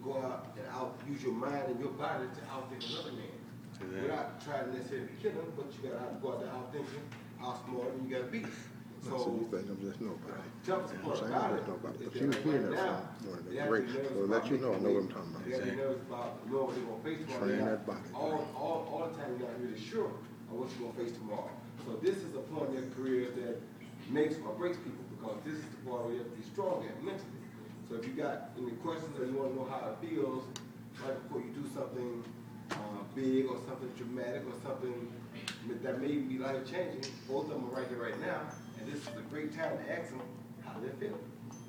go out and use your mind and your body to outthink another man. Without trying to necessarily kill him, but you gotta go out there outthinking him, outsmart him, you gotta beat him. So you think I'm just nobody. toughest part about it But you was hearing that from great. So let you know I know what I'm talking about. You gotta be nervous about knowing what you're gonna face tomorrow. Train that body. All the time you're not really sure of what you're gonna face tomorrow. So this is a point in their career that makes or breaks people, because this is the part where you have to be strong at mentally. So if you got any questions or you want to know how it feels right before you do something big or something dramatic or something that may be life-changing, both of them are right here right now, and this is a great time to ask them how they're feeling.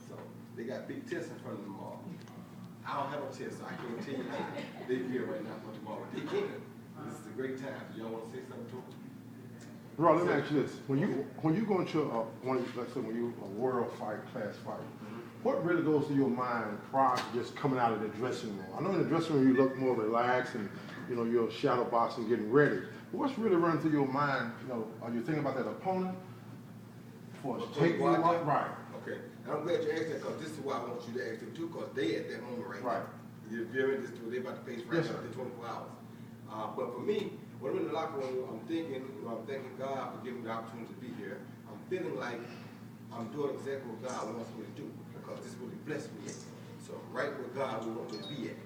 So they got big tests in front of them all. I don't have a test, so I can't tell you how they feel right now for tomorrow. They can. This is a great time. Y'all want to say something to them? Bro, let me ask you this: when you go into let's say when you a world fight, class fight, what really goes through your mind prior to just coming out of the dressing room? I know in the dressing room you look more relaxed and you're shadow boxing, getting ready. But what's really running through your mind? Are you thinking about that opponent for taking you out? Right. Okay. And I'm glad you asked that, because this is why I want you to ask them too, because they at that moment right now. You're very this they about to face right now within 24 hours. But for me, when I'm in the locker room, I'm thinking, I'm thanking God for giving me the opportunity to be here. I'm feeling like I'm doing exactly what God wants me to do, because this really blessed me. So right where God wants me to be at.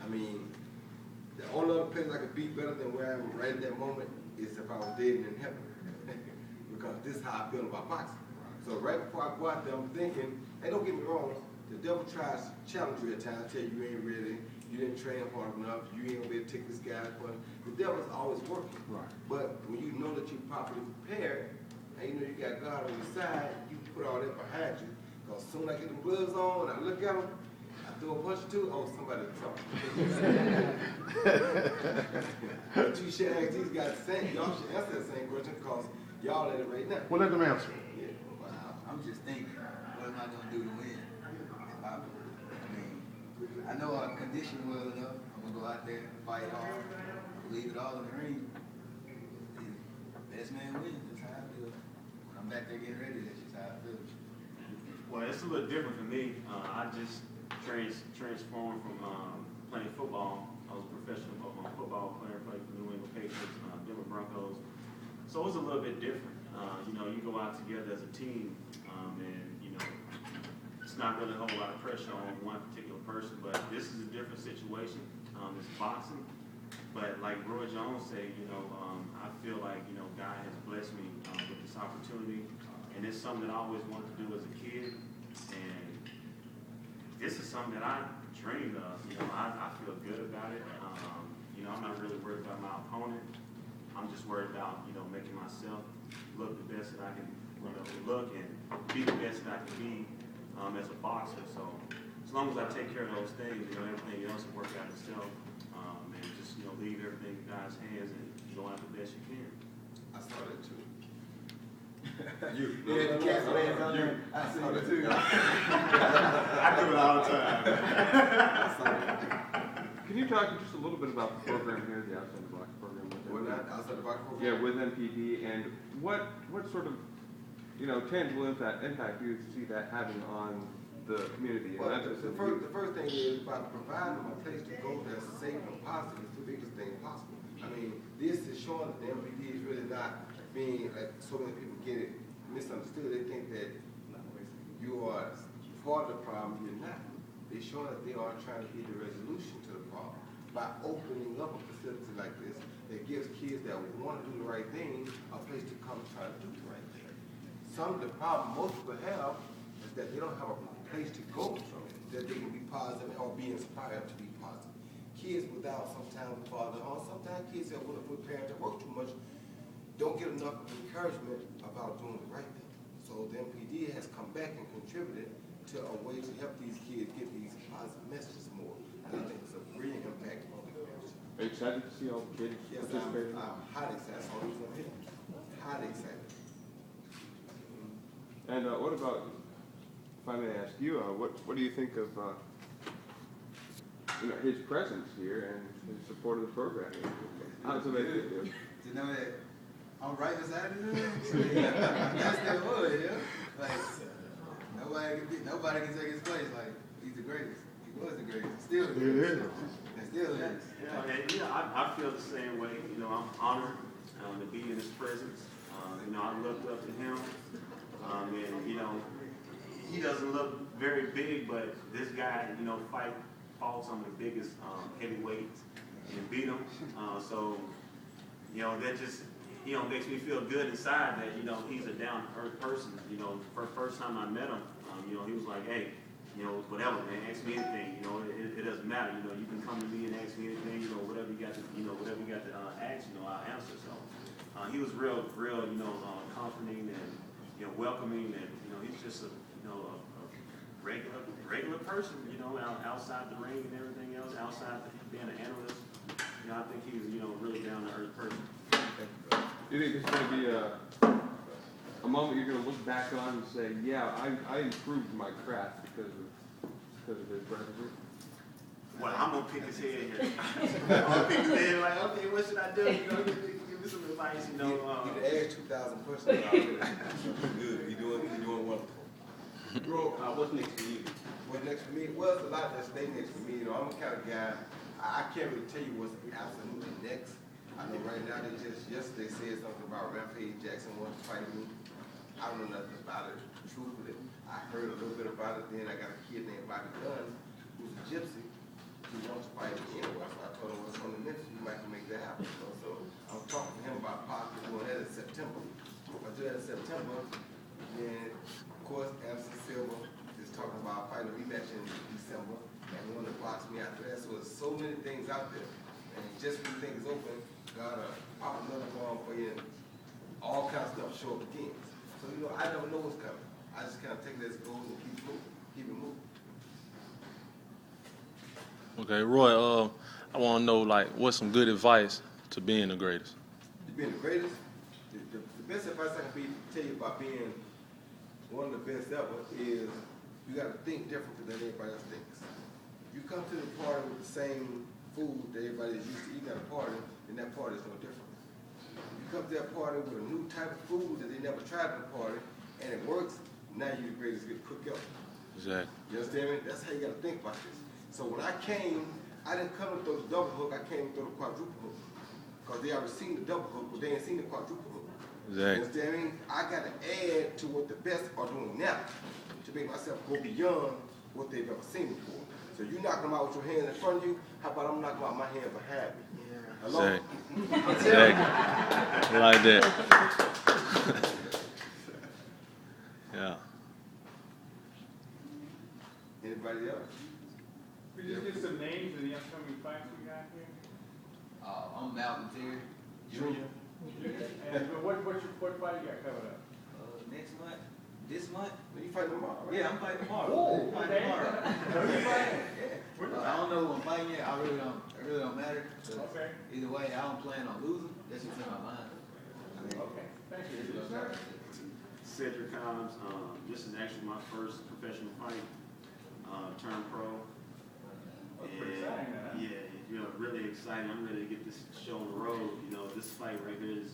I mean, the only other place I could be better than where I'm right at that moment is if I was dead and in heaven. Because this is how I feel about boxing. So right before I go out there, I'm thinking, and don't get me wrong, the devil tries to challenge you at times, tell you ain't ready, you didn't train hard enough, you ain't gonna be able to take this guy. But the devil's always working. Right. But when you know that you're properly prepared, and you know you got God on your side, you put all that behind you. Because soon as I get the gloves on and I look at them, I throw a punch or two, oh, somebody's in trouble. But you should ask these guys the same, y'all should answer the same question, because y'all at it right now. Well, let them answer. Yeah. Wow, I'm just thinking, what am I going to do to win? I know I condition well enough. I'm going to go out there, fight hard, leave it all in the ring. Best man wins, that's how I feel. When I'm back there getting ready, that's just how I feel. Well, it's a little different for me. I just transformed from playing football. I was a professional football player, played for New England Patriots, Denver Broncos. So it was a little bit different. You go out together as a team, and it's not really a whole lot of pressure on one particular person. But this is a different situation. It's boxing, but like Roy Jones said, I feel like God has blessed me with this opportunity, and it's something that I always wanted to do as a kid, and this is something that I dreamed of. I feel good about it. I'm not really worried about my opponent. I'm just worried about making myself look the best that I can look and be the best that I can be as a boxer. So as long as I take care of those things, everything else will work out itself, and just leave everything in God's hands and go out the best you can. I saw that too. Yeah, the cat's laying down there. I see it too. I do it all the time. Can you talk just a little bit about the program here, the Outside the Box program? Outside the box program? Yeah, with MPD, and what sort of tangible impact do you see that having on the community? Well, the first thing is about providing them a place to go that's safe and positive is the biggest thing possible. I mean, this is showing that the MPD is really not being, like so many people get it misunderstood. They think that you are part of the problem. You're not. They're showing that they are trying to be the resolution to the problem by opening up a facility like this that gives kids that want to do the right thing a place to come try to do the right thing. Some of the problem most people have is that they don't have a place to go that they can be positive or be inspired to be positive. Kids without sometimes a father, or sometimes kids that with parents that work too much don't get enough encouragement about doing the right thing. So the MPD has come back and contributed to a way to help these kids get these positive messages more. And I think it's a brilliant impact on the community. Are you excited to see all the kids participating? I'm highly excited. That's all I'm here. Highly excited. And what about, if I may ask you, what do you think of his presence here and his support of the program? How does it make you feel? To know that I'm right beside him, that's that wood, yeah. Like nobody can take his place. Like he's the greatest. Was the greatest. Still the It greatest. is. It still is. And I feel the same way. You know, I'm honored to be in his presence. You know, I looked up to him. And, you know, he doesn't look very big, but this guy, you know, fought some of the biggest heavyweights and beat them. So, you know, that just, you know, makes me feel good inside that, you know, he's a down-to-earth person. You know, first time I met him, you know, he was like, hey, you know, whatever, man, ask me anything. You know, it doesn't matter. You know, you can come to me and ask me anything. You know, whatever you got to ask, you know, I'll answer. So he was real, you know, comforting and, you know, welcoming, and, you know, he's just a, you know, a regular person. You know, outside the ring and everything else, outside being an analyst. You know, I think he's, you know, really down to earth person. Do you think it's going to be a moment you're going to look back on and say, yeah, I improved my craft because of his referee? Well, I'm gonna pick his head here. I'm gonna pick his head like, okay, what should I do? You know, give me some advice. You know, You asked 2,000 questions already. Good. You're doing wonderful. Bro, what's next for you? What's next for me? Well, it's a lot that's staying next for me. You know, I'm the kind of guy, I can't really tell you what's absolutely next. I know right now they just yesterday said something about Memphis Jackson wants to fight me. I don't know nothing about it. Truthfully, I heard a little bit about it. Then I got a kid named Bobby Dunn, who's a gypsy, who wants to fight me anyway. So I told him what's on the Memphis, you might can make that happen. So I'm talking to him about possibly doing that in September. If I do that in September, then of course Anderson Silva is talking about fighting a rematch in December, and he want to box me after that. So there's so many things out there, and just when you think it's open, God pop another bomb for you, and all kinds of stuff show up again. So you know, I never know what's coming. I just kind of take it as it goes and keep it moving. Okay, Roy, I want to know, like, what's some good advice to being the greatest? Being the greatest, the best advice I can tell you about being one of the best ever is you got to think different than everybody else thinks. You come to the party with the same food that everybody is used to eating at a party, and that party is no different. You come to that party with a new type of food that they never tried at the party, and it works, now you're the greatest good cook ever. Exactly. You understand me? That's how you got to think about this. So when I came, I didn't come to throw the double hook, I came to throw the quadruple hook. Because they already seen the double hook, but they ain't seen the quadruple hook. Exactly. You understand me? I got to add to what the best are doing now to make myself go beyond what they've ever seen before. So you knock them out with your hands in front of you, how about I'm knocking out my hand behind me? Yeah. Hello? Exactly. Like that. Yeah. Anybody else? Could you just get some names of the upcoming fights we got here? I'm Malcolm Terry, Jr. And what fight you got coming up? Next month? This month? You fighting tomorrow, right? Yeah, I'm fighting tomorrow. Oh, I'm fighting okay. tomorrow. I don't know who I'm fighting yet. It really don't matter. Okay. Either way, I don't plan on losing. That's what's in my mind. Okay, thank you. Cedric Collins. This is actually my first professional fight. Turned pro. That's pretty exciting, man. Yeah, you know, really excited. I'm ready to get this show on the road. You know, this fight right here is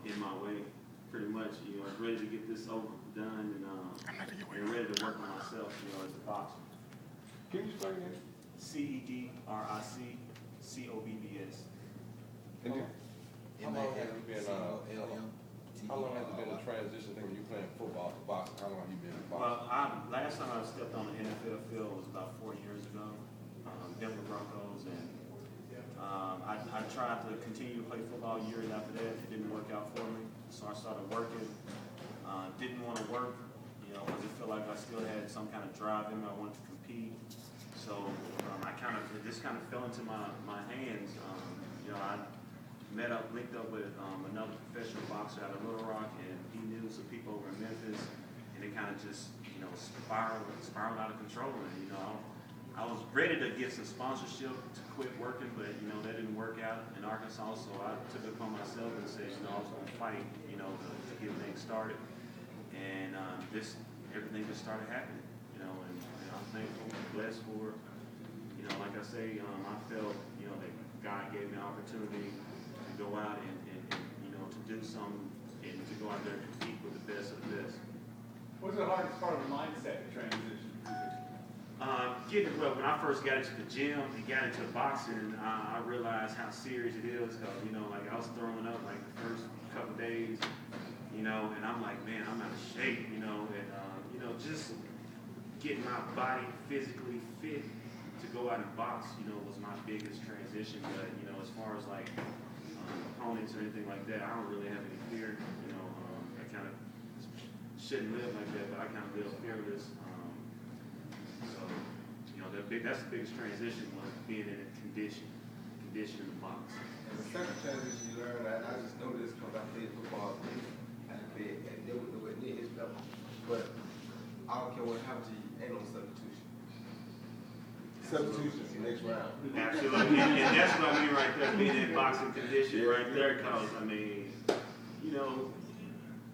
in my way, pretty much. You know, I'm ready to get this done, and ready to work on myself. You know, as a boxer. Can you explain that? CEDRICCOBBS. And how long has it been? How long has it been a transition from you playing football to boxing? How long have you been in boxing? Well, last time I stepped on the NFL field was about 4 years ago, Denver Broncos, and I tried to continue to play football years after that. It didn't work out for me, so I started working. Didn't want to work, you know, because I felt like I still had some kind of drive in me. I wanted to compete, so it just kind of fell into my hands. You know, I linked up with another professional boxer out of Little Rock, and he knew some people over in Memphis, and it kind of just, you know, spiraled out of control. And, you know, I was ready to get some sponsorship to quit working, but, you know, that didn't work out in Arkansas, so I took it upon myself and said, you know, I was going to fight, you know, to get things started. And everything just started happening, you know, and I'm thankful, blessed for, you know, like I say, I felt, you know, that God gave me an opportunity to go out and you know, to do something and to go out there and compete with the best of the best. What's the hardest part of the mindset transition? Well, when I first got into the gym and got into boxing, I realized how serious it is. Cause like I was throwing up like the first couple days, and I'm like, man, I'm out of shape, and just getting my body physically fit to go out and box, was my biggest transition. But as far as like opponents or anything like that, I don't really have any fear. I kind of shouldn't live like that, but I kind of live fearless. So, that's the biggest transition was being in a condition in the box. And the second transition you learn, I just know this because I played football at the bed and they were nowhere near his level. But I don't care what happens to you, ain't no substitution. Substitution is the next round. Absolutely. And that's what I mean right there, being in boxing condition right there, because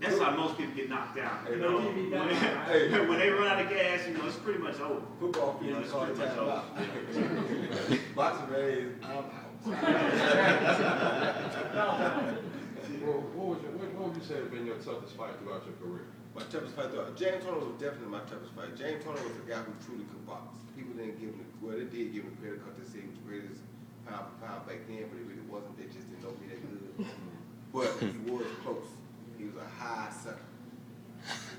that's how most people get knocked out. When they run out of gas, it's pretty much over. Football field It's is hard pretty to much tap over. out. Boxing days, I'm out. Well, what would you say have been your toughest fight throughout your career? My toughest fight, James Turner was definitely my toughest fight. James Turner was a guy who truly could box. People didn't give him, they did give him credit because they said he was the greatest pound for pound back then, but it really wasn't. They just didn't know me that good. But he was close. He was a high sucker.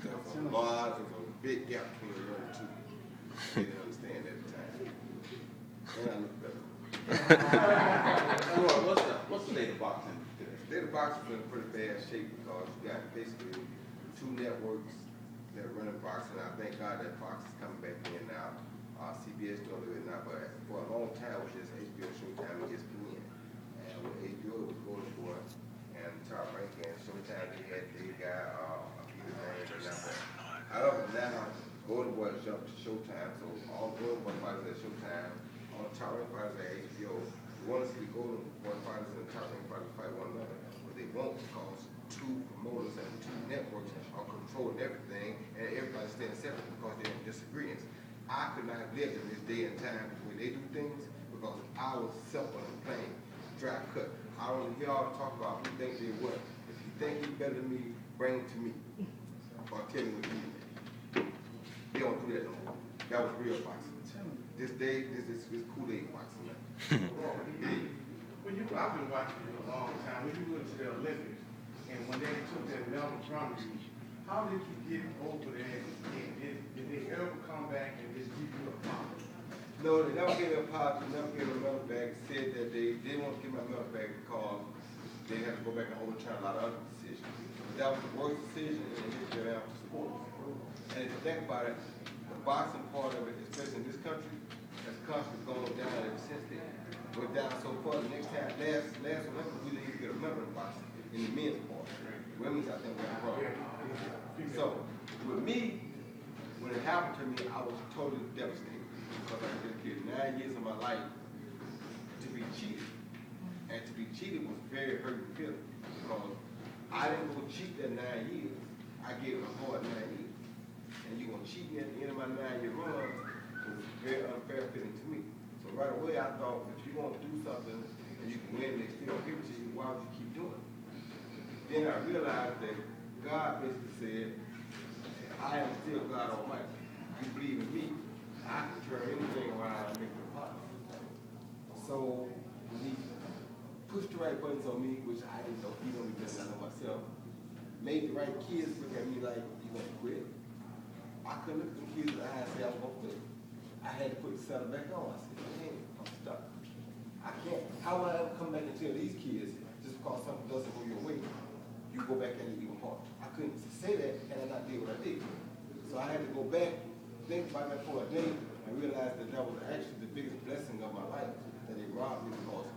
There was a big gap between the other two. They didn't understand that at the time. And I look better. What's the state of boxing today? State of boxing is in pretty bad shape because you got basically two networks that are running boxing. I thank God that Fox is coming back in now. CBS doing it now, but for a long time it was just HBO, Showtime, and ESPN. And with HBO it was Golden Boy and Top Rank and Showtime they got however, now Golden Boy jumped to Showtime, so all Golden Boy fighters at Showtime, all Top Rank fighters at HBO. We want to see the Golden Boy fighters and the Top Rank fighters fight one another, but they won't because two promoters and two networks are controlling everything, and everybody's staying separate because they're in disagreements. I could not have lived in this day and time when they do things because I was simple and plain, dry cut. I don't hear all talk about who thinks they what. If you think you're better than me, bring it to me or tell me what you think. They don't do that no more. That was real boxing. This day, this Kool-Aid boxing. I've been watching you a long time. When you went to the Olympics and when they took that medal from you, how did you get over there? Did they ever come back and just give you a pop? No, they never gave me a pop. They never gave me a medal back. Said that they didn't want to give my medal back because they had to go back and overturn a lot of other decisions. That was the worst decision in the history of amateur sports. And if you think about it, the boxing part of it, especially in this country, has constantly gone down ever since then. Went down so far. The next time, last Olympics, we didn't even get a medal in boxing in the men's part. Women's, I think, went wrong. So, with me, when it happened to me, I was totally devastated because I dedicated 9 years of my life to be cheated. And to be cheated was very hurtful feeling because I didn't go cheat that 9 years. I gave it a hard 9 years. And you're going to cheat me at the end of my 9-year run, it was very unfair feeling to me. So right away, I thought, if you're going to do something and you can win and they still give it to you, why would you keep doing it? Then I realized that God basically said, I am still God Almighty. You believe in me, I can turn anything around and make it possible. So when he pushed the right buttons on me, which I didn't know, he only does I know myself, made the right kids look at me like, you gonna quit? I couldn't look at the kids in the eye and say I was gonna quit. I had to put the saddle back on. I said, hey, I'm stuck. I can't, how will I ever come back and tell these kids just because something doesn't go your way? You go back and even harder. I couldn't say that and I not did what I did. So I had to go back, think about that for a day, and realize that that was actually the biggest blessing of my life, that they robbed me because